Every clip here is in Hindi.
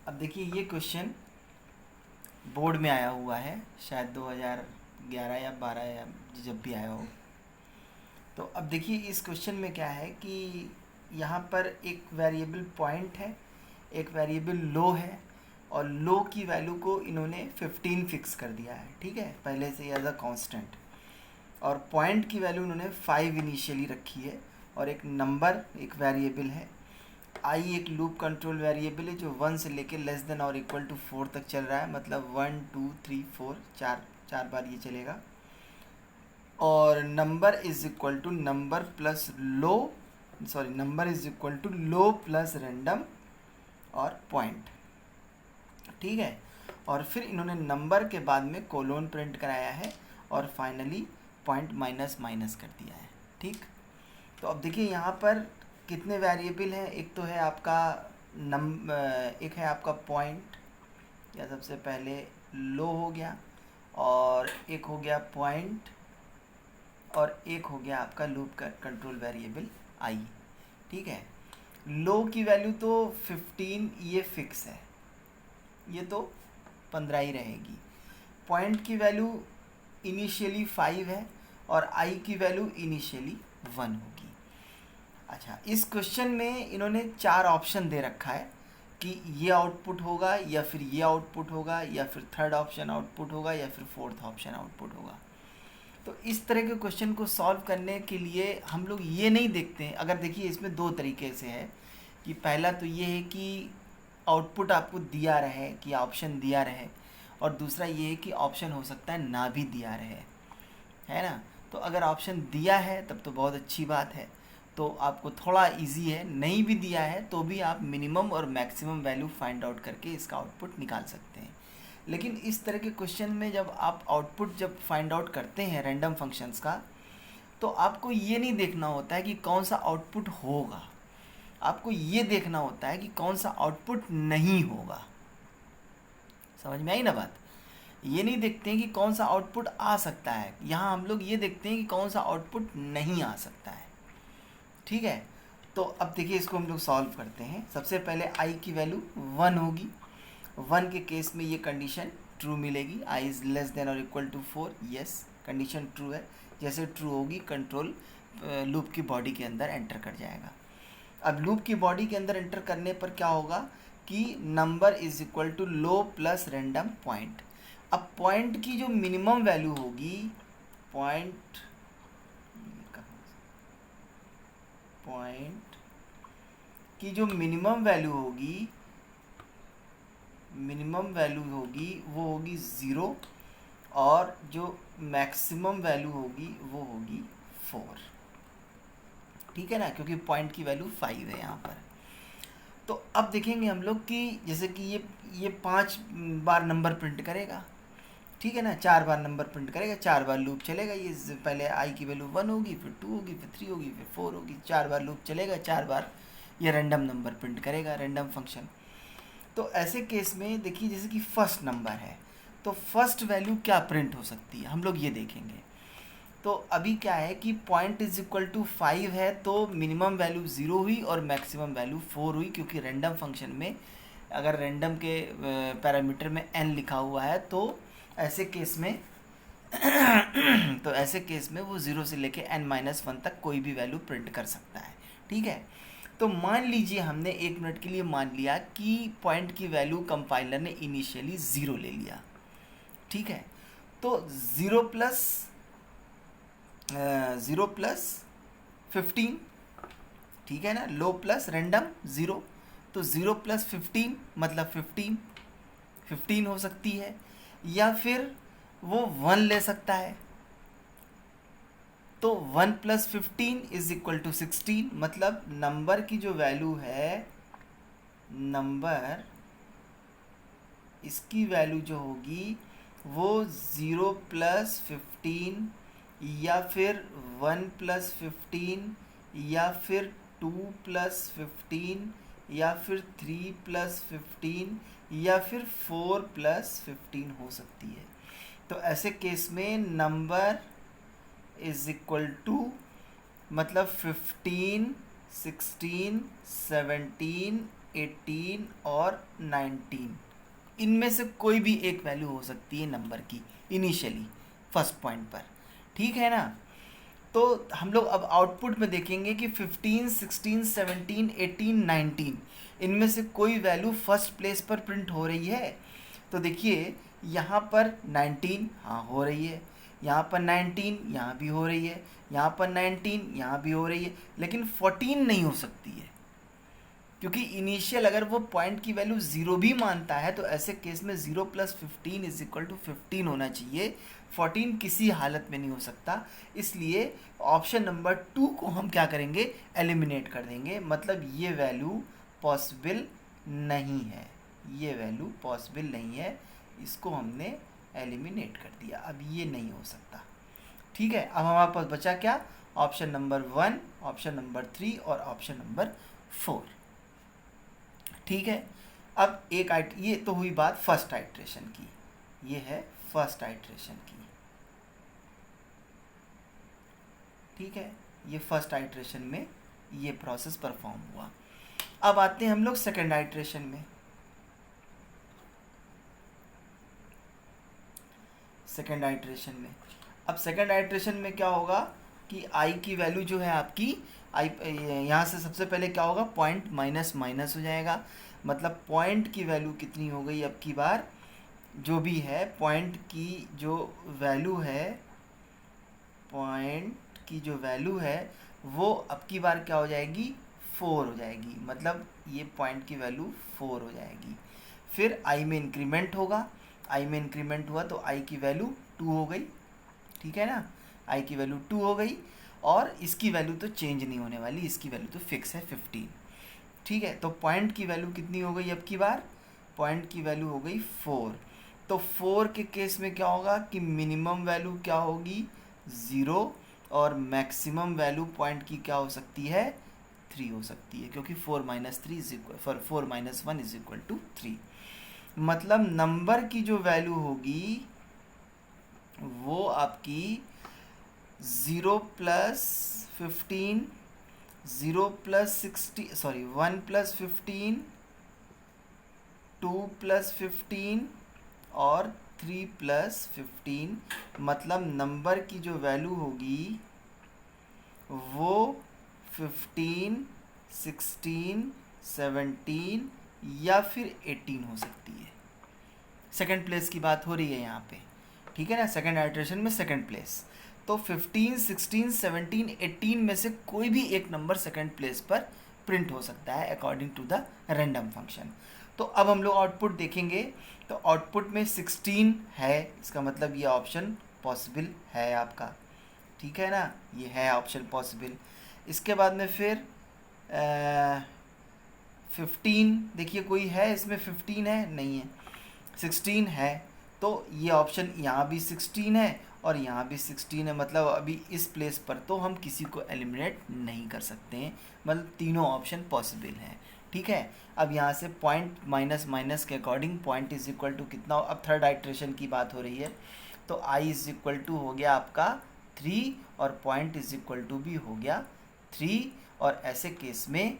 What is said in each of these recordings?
अब देखिए ये क्वेश्चन बोर्ड में आया हुआ है, शायद 2011 या 12 या जब भी आया हो। तो अब देखिए इस क्वेश्चन में क्या है कि यहाँ पर एक वेरिएबल पॉइंट है, एक वेरिएबल लो है, और लो की वैल्यू को इन्होंने 15 फिक्स कर दिया है, ठीक है, पहले से एज अ कांस्टेंट। और पॉइंट की वैल्यू इन्होंने 5 इनिशियली रखी है, और एक नंबर एक वेरिएबल है। आई एक लूप कंट्रोल वेरिएबल है जो 1 से लेके लेस देन और इक्वल टू 4 तक चल रहा है, मतलब 1 2 3 4 चार बार ये चलेगा। और number is equal to number plus low, sorry number is equal to low plus random और पॉइंट, ठीक है। और फिर इन्होंने नंबर के बाद में कोलोन प्रिंट कराया है, और फाइनली पॉइंट माइनस माइनस कर दिया है, ठीक। तो अब देखिए यहाँ पर कितने वेरिएबल हैं। एक तो है आपका एक है आपका पॉइंट, या सबसे पहले लो हो गया, और एक हो गया पॉइंट, और एक हो गया आपका लूप का कंट्रोल वेरिएबल आई, ठीक है। लो की वैल्यू तो 15 ये फिक्स है, ये तो 15 ही रहेगी। पॉइंट की वैल्यू इनिशियली 5 है, और आई की वैल्यू इनिशियली 1 होगी। अच्छा, इस क्वेश्चन में इन्होंने 4 ऑप्शन दे रखा है कि ये आउटपुट होगा, या फिर ये आउटपुट होगा, या फिर थर्ड ऑप्शन आउटपुट होगा, या फिर फोर्थ ऑप्शन आउटपुट होगा। तो इस तरह के क्वेश्चन को सॉल्व करने के लिए हम लोग ये नहीं देखते हैं। अगर देखिए इसमें 2 तरीके से है कि पहला तो ये है कि आउटपुट आपको दिया रहे, कि ऑप्शन दिया रहे, और दूसरा ये है कि ऑप्शन हो सकता है ना भी दिया रहे, है ना। तो अगर ऑप्शन दिया है तब तो बहुत अच्छी बात है, तो आपको थोड़ा इजी है। नहीं भी दिया है तो भी आप मिनिमम और मैक्सिमम वैल्यू फाइंड आउट करके इसका आउटपुट निकाल सकते हैं। लेकिन इस तरह के क्वेश्चन में जब आप आउटपुट जब फाइंड आउट करते हैं रैंडम फंक्शंस का, तो आपको ये नहीं देखना होता है कि कौन सा आउटपुट होगा, आपको ये देखना होता है कि कौन सा आउटपुट नहीं होगा। समझ में आई ना बात। ये नहीं देखते हैं कि कौन सा आउटपुट आ सकता है, यहाँ हम लोग ये देखते हैं कि कौन सा आउटपुट नहीं आ सकता है, ठीक है। तो अब देखिए इसको हम लोग सॉल्व करते हैं। सबसे पहले आई की वैल्यू 1 होगी। 1 के केस में ये कंडीशन ट्रू मिलेगी, आई इज़ लेस देन और equal to 4, yes condition true है। जैसे ट्रू होगी कंट्रोल लूप की बॉडी के अंदर एंटर कर जाएगा। अब लूप की बॉडी के अंदर एंटर करने पर क्या होगा कि number is equal to low plus random point. अब पॉइंट की जो मिनिमम वैल्यू होगी, पॉइंट की जो मिनिमम वैल्यू होगी, वो होगी 0, और जो मैक्सिमम वैल्यू होगी वो होगी 4, ठीक है ना, क्योंकि पॉइंट की वैल्यू 5 है यहाँ पर। तो अब देखेंगे हम लोग कि जैसे कि ये 5 बार नंबर प्रिंट करेगा, ठीक है ना, 4 बार नंबर प्रिंट करेगा, 4 बार लूप चलेगा। ये पहले आई की वैल्यू 1 होगी, फिर 2 होगी, फिर 3 होगी, फिर 4 होगी, 4 बार लूप चलेगा, 4 बार ये रैंडम नंबर प्रिंट करेगा, रैंडम फंक्शन। तो ऐसे केस में देखिए जैसे कि फर्स्ट नंबर है, तो फर्स्ट वैल्यू क्या प्रिंट हो सकती है हम लोग ये देखेंगे। तो अभी क्या है कि पॉइंट इज इक्वल टू 5 है, तो मिनिमम वैल्यू 0 हुई और मैक्सिमम वैल्यू 4 हुई, क्योंकि रैंडम फंक्शन में अगर रैंडम के पैरामीटर में n लिखा हुआ है, तो ऐसे केस में वो 0 से लेके n-1 तक कोई भी वैल्यू प्रिंट कर सकता है, ठीक है। तो मान लीजिए हमने 1 मिनट के लिए मान लिया कि पॉइंट की वैल्यू कंपाइलर ने इनिशियली 0 ले लिया, ठीक है। तो 0 प्लस 15, ठीक है ना, लो प्लस रैंडम 0, तो 0 प्लस 15 मतलब 15 हो सकती है, या फिर वो 1 ले सकता है। तो 1 प्लस 15 इज इक्वल टू 16, मतलब नंबर की जो वैल्यू है, नंबर इसकी वैल्यू जो होगी वो 0 प्लस 15, या फिर 1 प्लस 15, या फिर 2 प्लस 15, या फिर 3 प्लस 15, या फिर 4 प्लस 15 हो सकती है। तो ऐसे केस में नंबर इज इक्वल टू मतलब 15, 16, 17, 18 और 19, इनमें से कोई भी एक वैल्यू हो सकती है नंबर की इनिशियली फर्स्ट पॉइंट पर, ठीक है ना। तो हम लोग अब आउटपुट में देखेंगे कि 15, 16, 17, 18, 19 इनमें से कोई वैल्यू फर्स्ट प्लेस पर प्रिंट हो रही है। तो देखिए यहाँ पर 19 हाँ हो रही है, यहाँ पर 19 यहाँ भी हो रही है, यहाँ पर 19 यहाँ भी हो रही है, लेकिन 14 नहीं हो सकती है, क्योंकि इनिशियल अगर वो पॉइंट की वैल्यू 0 भी मानता है तो ऐसे केस में 0 + 15 = 15 होना चाहिए। 14 किसी हालत में नहीं हो सकता, इसलिए ऑप्शन नंबर 2 को हम क्या करेंगे, एलिमिनेट कर देंगे। मतलब ये वैल्यू पॉसिबल नहीं है, ये वैल्यू पॉसिबल नहीं है, इसको हमने एलिमिनेट कर दिया, अब ये नहीं हो सकता। ठीक है, अब हमारे पास बचा क्या, ऑप्शन नंबर 1, ऑप्शन नंबर 3 और ऑप्शन नंबर 4। ठीक है, अब ये तो हुई बात फर्स्ट आइट्रेशन की, ये है फर्स्ट आइट्रेशन की। ठीक है, ये फर्स्ट आइट्रेशन में ये प्रोसेस परफॉर्म हुआ। अब आते हैं हम लोग सेकेंड आइट्रेशन में। सेकेंड आइट्रेशन में अब सेकेंड आइट्रेशन में क्या होगा कि आई की वैल्यू जो है आपकी आई, यहाँ से सबसे पहले क्या होगा, पॉइंट माइनस माइनस हो जाएगा। मतलब पॉइंट की वैल्यू कितनी हो गई अब की बार, जो भी है पॉइंट की जो वैल्यू है, पॉइंट की जो वैल्यू है वो अब की बार क्या हो जाएगी, 4 हो जाएगी। मतलब ये पॉइंट की वैल्यू 4 हो जाएगी। फिर आई में इंक्रीमेंट होगा, आई में इंक्रीमेंट हुआ तो आई की वैल्यू 2 हो गई। ठीक है ना, आई की वैल्यू 2 हो गई, और इसकी वैल्यू तो चेंज नहीं होने वाली, इसकी वैल्यू तो फिक्स है 15। ठीक है, तो पॉइंट की वैल्यू कितनी हो गई अब की बार, पॉइंट की वैल्यू हो गई 4। तो 4 के केस में क्या होगा कि मिनिमम वैल्यू क्या होगी, 0, और मैक्सिमम वैल्यू पॉइंट की क्या हो सकती है, 3 हो सकती है, क्योंकि 4 - 1 = 3। मतलब नंबर की जो वैल्यू होगी वो आपकी 0 + 15, 0 + 60, सॉरी 1 + 15, 2 + 15 और 3 + 15। मतलब नंबर की जो वैल्यू होगी वो 15, 16, 17 या फिर 18 हो सकती है। सेकंड प्लेस की बात हो रही है यहाँ पे, ठीक है ना, सेकंड आइट्रेशन में सेकंड प्लेस। तो 15, 16, 17, 18 में से कोई भी एक नंबर सेकंड प्लेस पर प्रिंट हो सकता है according to the random function. तो अब हम लोग आउटपुट देखेंगे, तो आउटपुट में 16 है, इसका मतलब ये ऑप्शन पॉसिबल है आपका। ठीक है ना, ये है ऑप्शन पॉसिबल। इसके बाद में फिर 15, देखिए कोई है इसमें 15 है, नहीं है। 16 है, तो ये ऑप्शन यहाँ भी 16 है और यहाँ भी 16 है। मतलब अभी इस प्लेस पर तो हम किसी को एलिमिनेट नहीं कर सकते हैं, मतलब तीनों ऑप्शन पॉसिबल हैं। ठीक है, अब यहाँ से पॉइंट माइनस माइनस के according point is equal to कितना, अब थर्ड आइट्रेशन की बात हो रही है, तो आई इज इक्वल टू हो गया आपका 3 और पॉइंट इज इक्वल टू भी हो गया 3, और ऐसे केस में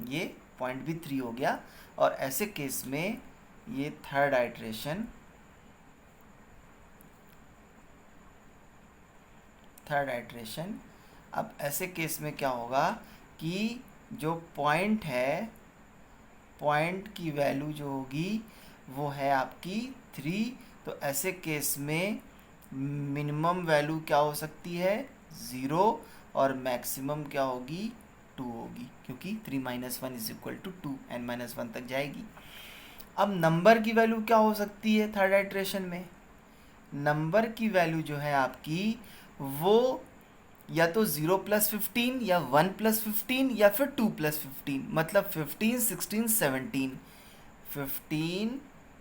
ये पॉइंट भी 3 हो गया, और ऐसे केस में ये थर्ड आइट्रेशन अब ऐसे केस में क्या होगा कि जो पॉइंट है, पॉइंट की वैल्यू जो होगी वो है आपकी 3। तो ऐसे केस में मिनिमम वैल्यू क्या हो सकती है, 0, और मैक्सिमम क्या होगी, 2 होगी, क्योंकि 3 - 1 = 2, n-1 तक जाएगी। अब नंबर की वैल्यू क्या हो सकती है थर्ड आइट्रेशन में, नंबर की वैल्यू जो है आपकी वो या तो 0 + 15 या 1 + 15 या फिर 2 + 15। मतलब 15, 16, 17, 15,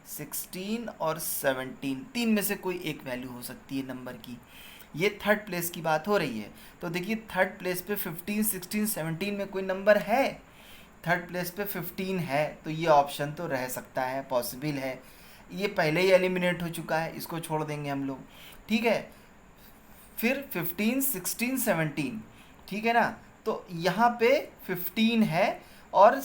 16 और 17, तीन में से कोई एक वैल्यू हो सकती है नंबर की। ये थर्ड प्लेस की बात हो रही है। तो देखिए थर्ड प्लेस पे 15, 16, 17 में कोई नंबर है, थर्ड प्लेस पे 15 है, तो ये ऑप्शन तो रह सकता है, पॉसिबल है। ये पहले ही एलिमिनेट हो चुका है, इसको छोड़ देंगे हम लोग। ठीक है, फिर 15, 16, 17, ठीक है ना, तो यहाँ पे 15 है और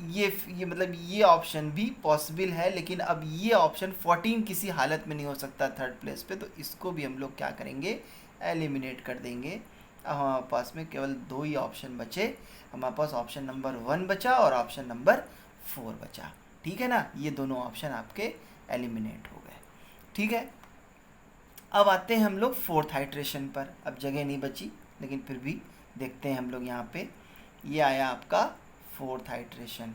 ये मतलब ये ऑप्शन भी पॉसिबल है, लेकिन अब ये ऑप्शन 14 किसी हालत में नहीं हो सकता थर्ड प्लेस पे, तो इसको भी हम लोग क्या करेंगे, एलिमिनेट कर देंगे। अब हमारे पास में केवल 2 ही ऑप्शन बचे, हमारे पास ऑप्शन नंबर 1 बचा और ऑप्शन नंबर 4 बचा। ठीक है ना, ये दोनों ऑप्शन आपके एलिमिनेट हो गए। ठीक है, अब आते हैं हम लोग फोर्थ आइट्रेशन पर। अब जगह नहीं बची, लेकिन फिर भी देखते हैं हम लोग यहाँ पे। ये आया आपका फोर्थ आइट्रेशन।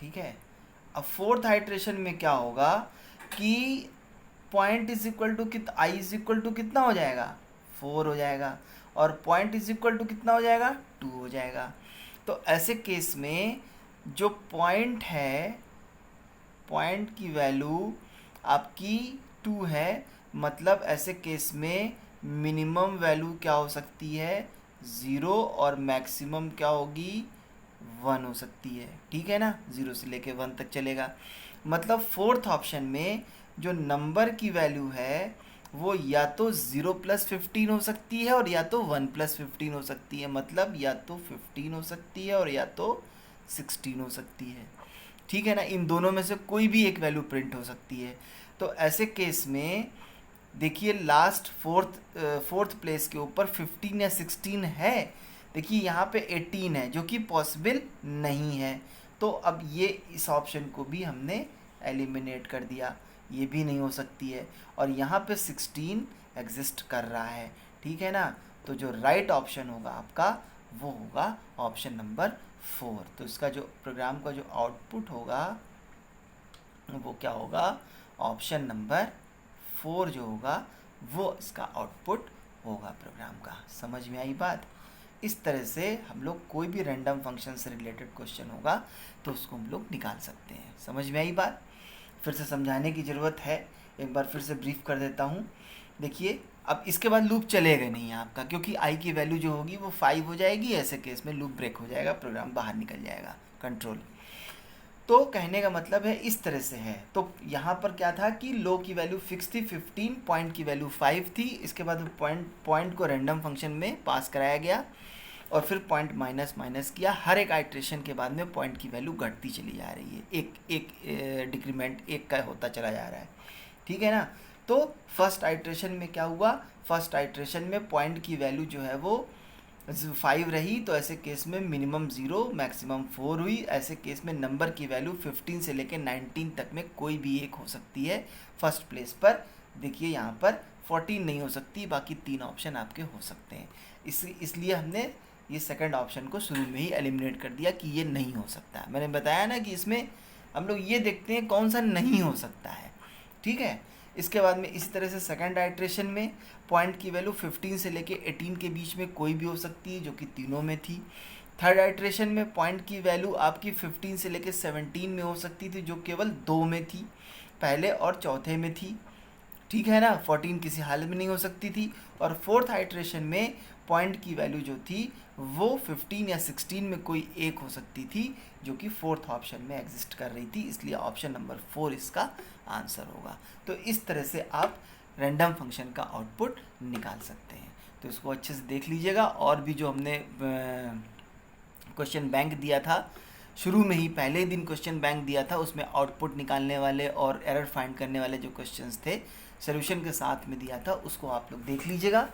ठीक है, अब फोर्थ आइट्रेशन में क्या होगा कि point is equal to I is equal to कितना हो जाएगा, 4 हो जाएगा, और पॉइंट इज इक्वल टू कितना हो जाएगा, 2 हो जाएगा। तो ऐसे केस में जो पॉइंट है, पॉइंट की वैल्यू आपकी 2 है, मतलब ऐसे केस में मिनिमम वैल्यू क्या हो सकती है, 0, और मैक्सिमम क्या होगी, 1 हो सकती है। ठीक है ना, 0 से लेके 1 तक चलेगा। मतलब फोर्थ ऑप्शन में जो नंबर की वैल्यू है वो या तो 0 + 15 हो सकती है और या तो 1 + 15 हो सकती है। मतलब या तो 15 हो सकती है और या तो 16 हो सकती है। ठीक है ना, इन दोनों में से कोई भी एक वैल्यू प्रिंट हो सकती है। तो ऐसे केस में देखिए लास्ट फोर्थ प्लेस के ऊपर 15 या 16 है, देखिए यहाँ पे 18 है जो कि पॉसिबल नहीं है। तो अब ये इस ऑप्शन को भी हमने एलिमिनेट कर दिया, ये भी नहीं हो सकती है। और यहाँ पे 16 एग्जिस्ट कर रहा है। ठीक है ना, तो जो राइट ऑप्शन होगा आपका वो होगा ऑप्शन नंबर 4। तो इसका जो प्रोग्राम का जो आउटपुट होगा वो क्या होगा, ऑप्शन नंबर 4 जो होगा वो इसका आउटपुट होगा प्रोग्राम का। समझ में आई बात। इस तरह से हम लोग कोई भी रैंडम फंक्शन से रिलेटेड क्वेश्चन होगा तो उसको हम लोग निकाल सकते हैं। समझ में आई बात। फिर से समझाने की ज़रूरत है, एक बार फिर से ब्रीफ कर देता हूँ। देखिए अब इसके बाद लूप चलेगा नहीं आपका, क्योंकि आई की वैल्यू जो होगी वो 5 हो जाएगी। ऐसे केस में लूप ब्रेक हो जाएगा, प्रोग्राम बाहर निकल जाएगा कंट्रोल। तो कहने का मतलब है इस तरह से है। तो यहाँ पर क्या था कि लो की वैल्यू फिक्स थी 15, पॉइंट की वैल्यू 5 थी। इसके बाद पॉइंट को रैंडम फंक्शन में पास कराया गया और फिर पॉइंट माइनस माइनस किया। हर एक आइट्रेशन के बाद में पॉइंट की वैल्यू घटती चली जा रही है, एक डिक्रीमेंट एक का होता चला जा रहा है। ठीक है ना। तो फर्स्ट आइट्रेशन में क्या हुआ, फर्स्ट आइट्रेशन में पॉइंट की वैल्यू जो है वो 5 रही, तो ऐसे केस में मिनिमम 0 मैक्सिमम 4 हुई। ऐसे केस में नंबर की वैल्यू 15 से लेकर 19 तक में कोई भी एक हो सकती है फर्स्ट प्लेस पर। देखिए यहाँ पर 14 नहीं हो सकती, बाकी 3 ऑप्शन आपके हो सकते हैं। इसलिए हमने ये सेकंड ऑप्शन को शुरू में ही एलिमिनेट कर दिया कि ये नहीं हो सकता है। मैंने बताया ना कि इसमें हम लोग ये देखते हैं कौन सा नहीं हो सकता है। ठीक है। इसके बाद में इसी तरह से सेकंड आइट्रेशन में पॉइंट की वैल्यू 15 से लेके 18 के बीच में कोई भी हो सकती है, जो कि तीनों में थी। थर्ड आइट्रेशन में पॉइंट की वैल्यू आपकी 15 से लेके 17 में हो सकती थी, जो केवल 2 में थी, पहले और चौथे में थी। ठीक है ना, 14 किसी हालत में नहीं हो सकती थी। और फोर्थ आइट्रेशन में पॉइंट की वैल्यू जो थी वो 15 या 16 में कोई एक हो सकती थी, जो कि फोर्थ ऑप्शन में एग्जिस्ट कर रही थी। इसलिए ऑप्शन नंबर 4 इसका आंसर होगा। तो इस तरह से आप रैंडम फंक्शन का आउटपुट निकाल सकते हैं। तो इसको अच्छे से देख लीजिएगा। और भी जो हमने क्वेश्चन बैंक दिया था शुरू में ही, पहले दिन क्वेश्चन बैंक दिया था, उसमें आउटपुट निकालने वाले और एरर फाइंड करने वाले जो क्वेश्चंस थे सोल्यूशन के साथ में दिया था, उसको आप लोग देख लीजिएगा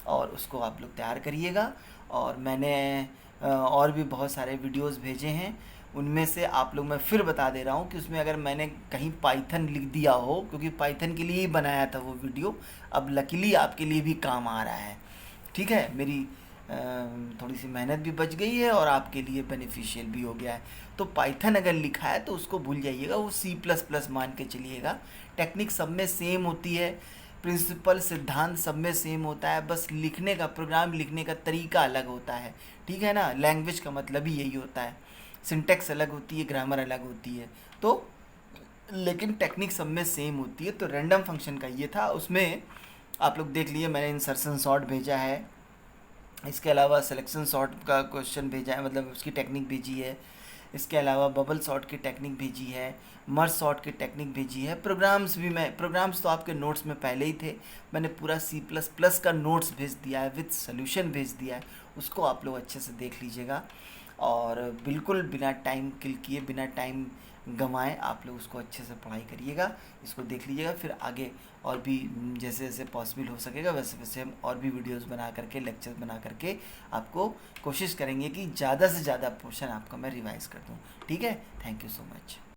और उसको आप लोग तैयार करिएगा। और मैंने और भी बहुत सारे वीडियोस भेजे हैं, उनमें से आप लोग मैं फिर बता दे रहा हूँ कि उसमें अगर मैंने कहीं पाइथन लिख दिया हो, क्योंकि पाइथन के लिए ही बनाया था वो वीडियो, अब लकीली आपके लिए भी काम आ रहा है। ठीक है, मेरी थोड़ी सी मेहनत भी बच गई है और आपके लिए बेनिफिशियल भी हो गया है। तो पाइथन अगर लिखा है तो उसको भूल जाइएगा, वो C++ मान के चलिएगा। टेक्निक सब में सेम होती है, प्रिंसिपल सिद्धांत सब में सेम होता है, बस लिखने का, प्रोग्राम लिखने का तरीका अलग होता है। ठीक है ना, लैंग्वेज का मतलब ही यही होता है, सिंटेक्स अलग होती है, ग्रामर अलग होती है, तो लेकिन टेक्निक सब में सेम होती है। तो रैंडम फंक्शन का ये था, उसमें आप लोग देख लिए मैंने इंसर्शन सॉर्ट भेजा है, इसके अलावा सिलेक्शन सॉर्ट का क्वेश्चन भेजा है, मतलब उसकी टेक्निक भेजी है। इसके अलावा बबल सॉर्ट की टेक्निक भेजी है, मर्ज सॉर्ट की टेक्निक भेजी है। प्रोग्राम्स तो आपके नोट्स में पहले ही थे, मैंने पूरा C++ का नोट्स भेज दिया है, विद सोल्यूशन भेज दिया है, उसको आप लोग अच्छे से देख लीजिएगा। और बिल्कुल बिना टाइम किल किए, बिना टाइम गंवाएं आप लोग उसको अच्छे से पढ़ाई करिएगा, इसको देख लीजिएगा। फिर आगे और भी जैसे जैसे पॉसिबल हो सकेगा वैसे वैसे हम और भी वीडियोस बना करके, लेक्चर्स बना करके आपको कोशिश करेंगे कि ज़्यादा से ज़्यादा पोर्शन आपका मैं रिवाइज़ कर दूँ। ठीक है, थैंक यू सो मच।